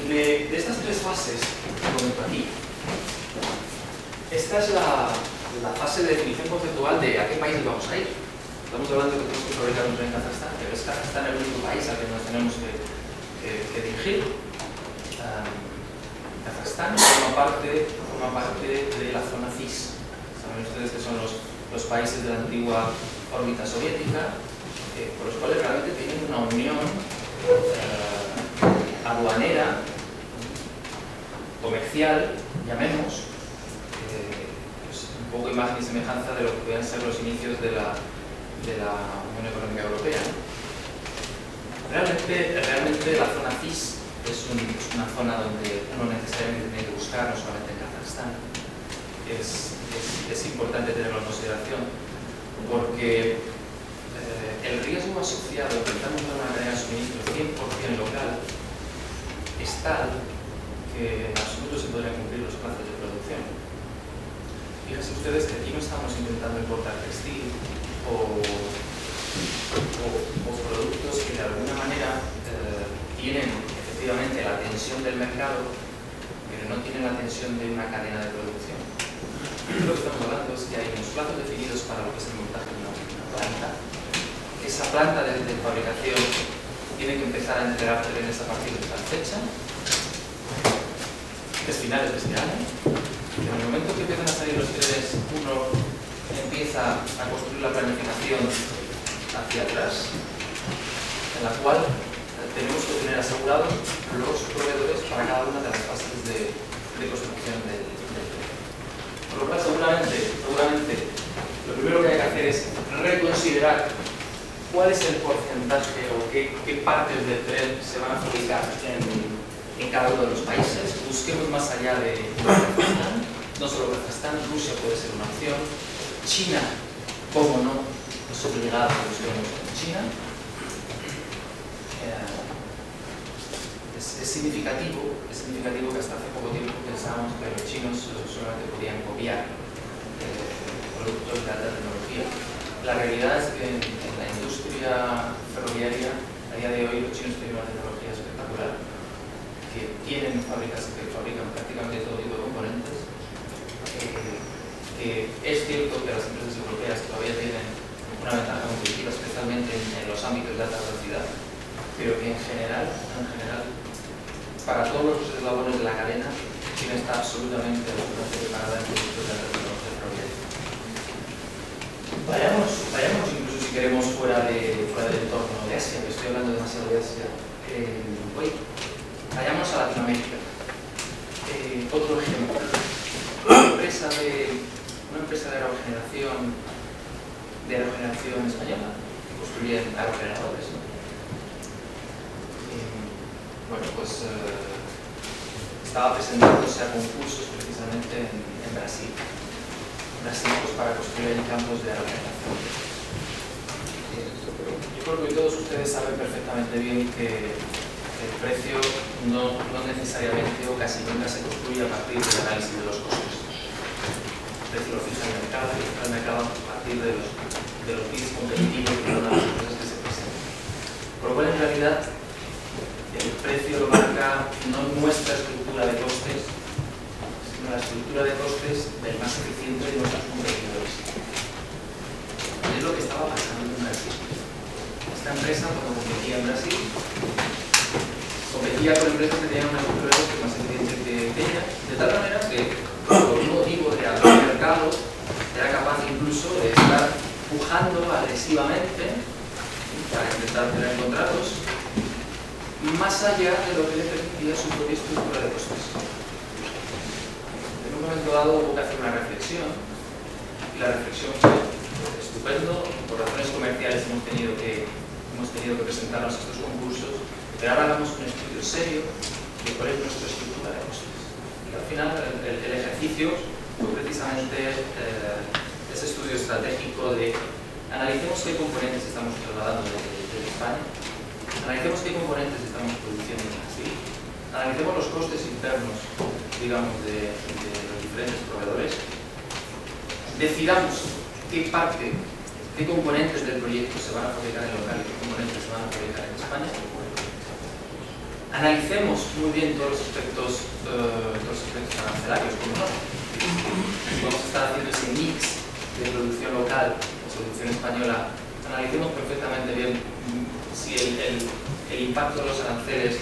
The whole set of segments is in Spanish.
De estas tres fases que comento aquí, esta es la fase de definición conceptual de a qué país vamos a ir. Estamos hablando de que tenemos que fabricarnos en Kazajstán, pero es Kazajstán el único país al que nos tenemos que dirigir. Kazajstán forma parte de la zona CIS. Saben ustedes que son los países de la antigua órbita soviética, por los cuales realmente tienen una unión aduanera, comercial, llamemos, pues un poco imagen y semejanza de lo que puedan ser los inicios de la Unión Económica Europea, ¿no? Realmente la zona CIS es una zona donde uno necesariamente tiene que buscar, no solamente en Kazajstán. Es importante tenerlo en consideración porque el riesgo asociado a intentamos dar una cadena de suministro 100% local es tal que en absoluto se podrían cumplir los plazos de producción. Fíjense ustedes que aquí no estamos intentando importar textil o productos que de alguna manera tienen efectivamente la tensión del mercado, pero no tienen la tensión de una cadena de producción. Lo que estamos hablando es que hay unos plazos definidos para lo que es el montaje de una planta. Esa planta de fabricación tiene que empezar a entregar trenes a partir de tal fecha, que es finales de este año. En el momento que empiezan a salir los trenes, uno empieza a construir la planificación hacia atrás, en la cual tenemos que tener asegurados los proveedores para cada una de las fases de construcción del tren. Por lo cual, seguramente, lo primero que hay que hacer es reconsiderar cuál es el porcentaje o qué partes del tren se van a fabricar en cada uno de los países. Busquemos más allá de Kazajstán, no solo Kazajstán, Rusia puede ser una opción, China, cómo no, es obligado que busquemos en China. Es significativo que hasta hace poco tiempo pensábamos que los chinos solamente podían copiar productos de alta tecnología. La realidad es que en la industria ferroviaria, a día de hoy, los chinos tienen una tecnología espectacular, que tienen fábricas que fabrican prácticamente todo tipo de componentes, que es cierto que las empresas europeas todavía tienen una ventaja competitiva, especialmente en los ámbitos de alta velocidad, pero que en general, para todos los eslabones de la cadena, China está absolutamente preparada en productos de alta tecnología ferroviaria. Vayamos incluso si queremos fuera del entorno de Asia, que estoy hablando demasiado de Asia. Vayamos a Latinoamérica. Otro ejemplo. Una empresa de aerogeneración española que construye aerogeneradores. Estaba presentándose a concursos precisamente en Brasil. Pues para construir en campos de aerogeneración. Yo creo que todos ustedes saben perfectamente bien que el precio no necesariamente o casi nunca se construye a partir del análisis de los costes. El precio lo fija el mercado y el mercado a partir de los bits competitivos de cada una de las empresas que se presentan. Por lo cual, en realidad, el precio lo marca no nuestra estructura de costes, sino la estructura de costes del más eficiente de nuestros competidores. Es lo que estaba pasando en Brasil. Esta empresa, cuando competía en Brasil, competía con empresas que tenían una estructura de costes más eficiente que ella, de tal manera que, por un motivo de alto mercado, era capaz incluso de estar pujando agresivamente para intentar tener contratos más allá de lo que le permitía su propia estructura de costes. En un momento dado hubo que hacer una reflexión, y la reflexión fue estupendo. Por razones comerciales hemos tenido que presentarnos a estos concursos, pero ahora hagamos un estudio serio de cuál es nuestra estructura de costes. Y al final el ejercicio fue precisamente ese estudio estratégico de analicemos qué componentes estamos trasladando desde España, analicemos qué componentes estamos produciendo en Brasil, analicemos los costes internos, digamos, de los diferentes proveedores, decidamos qué componentes del proyecto se van a fabricar en local y qué componentes se van a fabricar en España, analicemos muy bien todos los aspectos arancelarios, como no. Vamos a estar haciendo ese mix de producción local o producción española. Analicemos perfectamente bien si el impacto de los aranceles,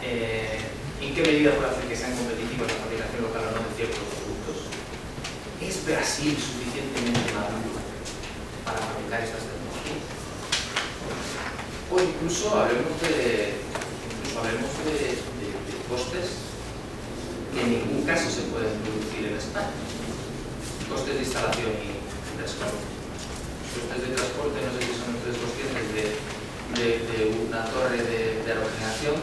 en qué medida puede hacer que sean competitivos la fabricación local o no de ciertos productos. ¿Es Brasil suficientemente maduro para fabricar estas tecnologías? O incluso hablemos de costes que en ningún caso se pueden producir en España. Costes de instalación y transporte. Costes de transporte, no sé si son ustedes conscientes de una torre de aerogeneración.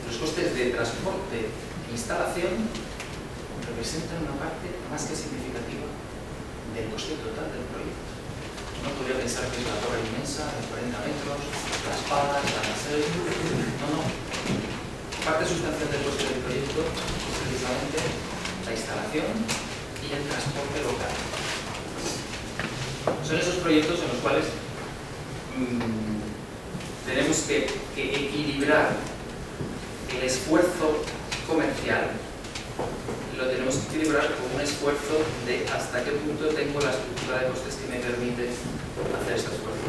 Los costes de transporte e instalación representan una parte más que significativa del coste total del proyecto. Uno podría pensar que es una torre inmensa de 40 metros, las palas, la nacelle. No. Parte sustancial del coste del proyecto es precisamente la instalación y el transporte local. Son esos proyectos en los cuales tenemos que equilibrar el esfuerzo comercial, lo tenemos que equilibrar con un esfuerzo de hasta qué punto tengo la estructura de costes que me permite hacer ese esfuerzo.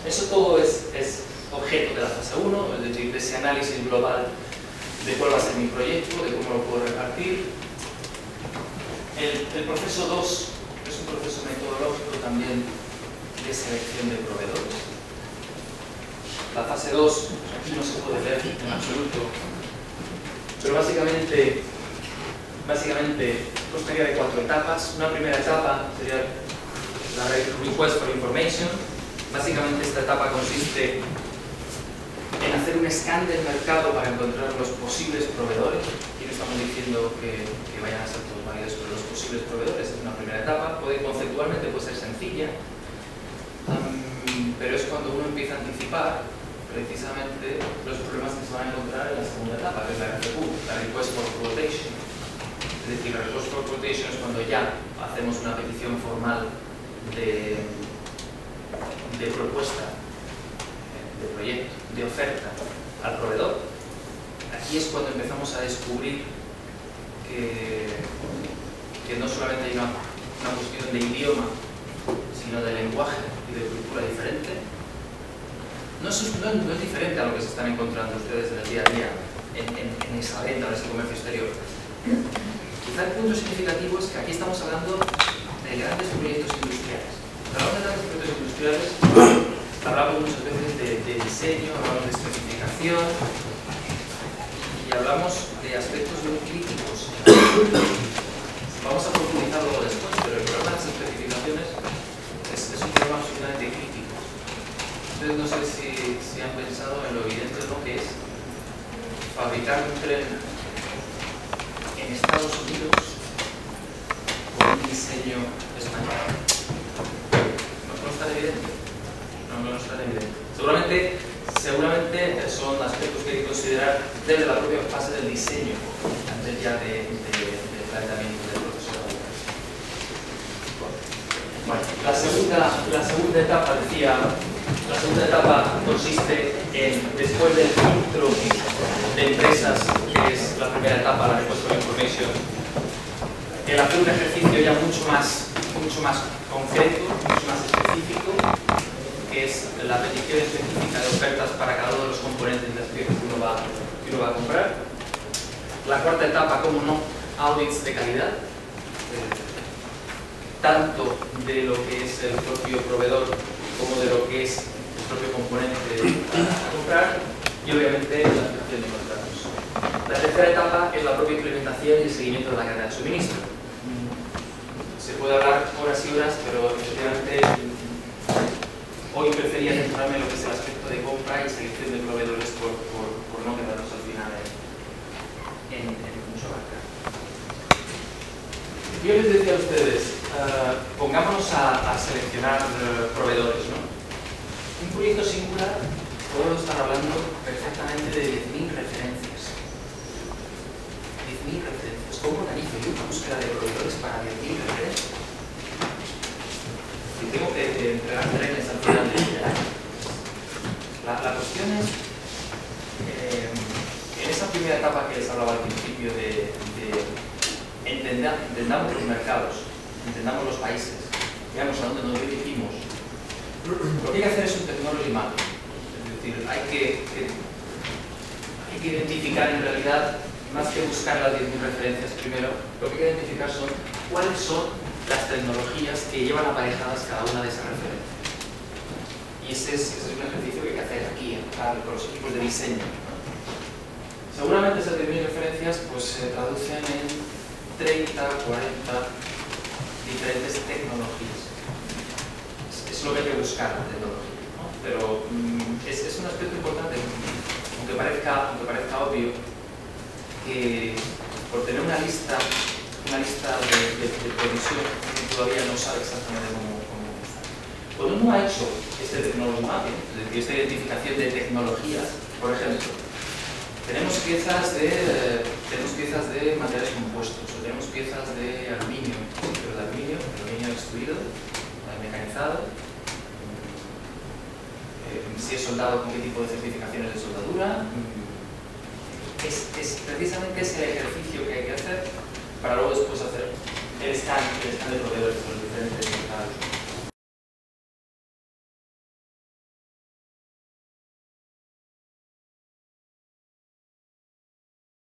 Eso todo es objeto de la fase 1, es decir, de ese análisis global de cuál va a ser mi proyecto, de cómo lo puedo repartir. El proceso 2 es un proceso metodológico también de selección de proveedores. La fase 2, aquí no se puede ver en absoluto, pero básicamente constaría de 4 etapas. Una primera etapa sería la Request for Information. Básicamente esta etapa consiste en hacer un scan del mercado para encontrar los posibles proveedores. Aquí no estamos diciendo que vayan a ser todos válidos, pero los posibles proveedores es una primera etapa. Conceptualmente puede ser sencilla, pero es cuando uno empieza a anticipar precisamente los problemas que se van a encontrar en la segunda etapa, que es la RFQ, la Request for Quotation. Es decir, la Request for Quotation es cuando ya hacemos una petición formal de propuesta, de proyecto, de oferta al proveedor. Aquí es cuando empezamos a descubrir que no solamente hay una cuestión de idioma, sino de lenguaje y de cultura diferente. No es diferente a lo que se están encontrando ustedes en el día a día en esa venta, en ese comercio exterior. Quizá el punto significativo es que aquí estamos hablando de grandes proyectos industriales. Hablamos de grandes proyectos industriales, hablamos muchas veces de diseño, hablamos de especificación y hablamos de aspectos muy críticos. Vamos a profundizar luego después, pero el problema de las especificaciones es un problema absolutamente crítico. Entonces no sé si han pensado en lo evidente que es fabricar un tren en Estados Unidos con un diseño español. ¿No es tan evidente? No es tan evidente. Seguramente son aspectos que hay que considerar desde la propia fase del diseño, antes ya del planteamiento del proceso de fabricación. Bueno, la segunda etapa, decía, la segunda etapa consiste en, después del filtro de empresas, que es la primera etapa, la Request for Information, el hacer un ejercicio ya mucho más concreto, mucho más específico, que es la petición específica de ofertas para cada uno de los componentes de las piezas que uno va a comprar. La cuarta etapa, como no, audits de calidad, tanto de lo que es el propio proveedor como de lo que es el propio componente a comprar, y obviamente la gestión de contratos. La tercera etapa es la propia implementación y el seguimiento de la cadena de suministro. Se puede hablar horas y horas, pero efectivamente hoy prefería centrarme en lo que es el aspecto de compra y selección de proveedores por no quedarnos al final en mucho abarcar. Yo les decía a ustedes, pongámonos a seleccionar proveedores, ¿no? Un proyecto singular, podemos estar hablando perfectamente de 10.000 referencias. 10.000 referencias. ¿Cómo organizo yo una búsqueda de proveedores para 10.000 referencias? Si tengo que entregar trenes al final del año. La cuestión es primera etapa que les hablaba al principio de entendamos los mercados, entendamos los países, veamos a dónde nos dirigimos. Lo que hay que hacer es un technology mapping, es decir, hay que identificar en realidad, más que buscar las 10.000 referencias primero, lo que hay que identificar son cuáles son las tecnologías que llevan aparejadas cada una de esas referencias. Y ese es un ejercicio que hay que hacer aquí, con los equipos de diseño. Seguramente esas 10.000 referencias pues, se traducen en 30, 40 diferentes tecnologías. Es lo que hay que buscar, la tecnología, ¿no? Pero es un aspecto importante, aunque parezca obvio, que por tener una lista de provisión todavía no sabe exactamente cómo empezar. Cuando uno ha hecho este technology mapping, es decir, esta identificación de tecnologías, por ejemplo, tenemos piezas de materiales compuestos, o tenemos piezas de aluminio, pero de aluminio extruido, mecanizado, si es soldado, con qué tipo de certificaciones de soldadura. Es precisamente ese ejercicio que hay que hacer para luego después hacer el scan de proveedores de los diferentes mercados.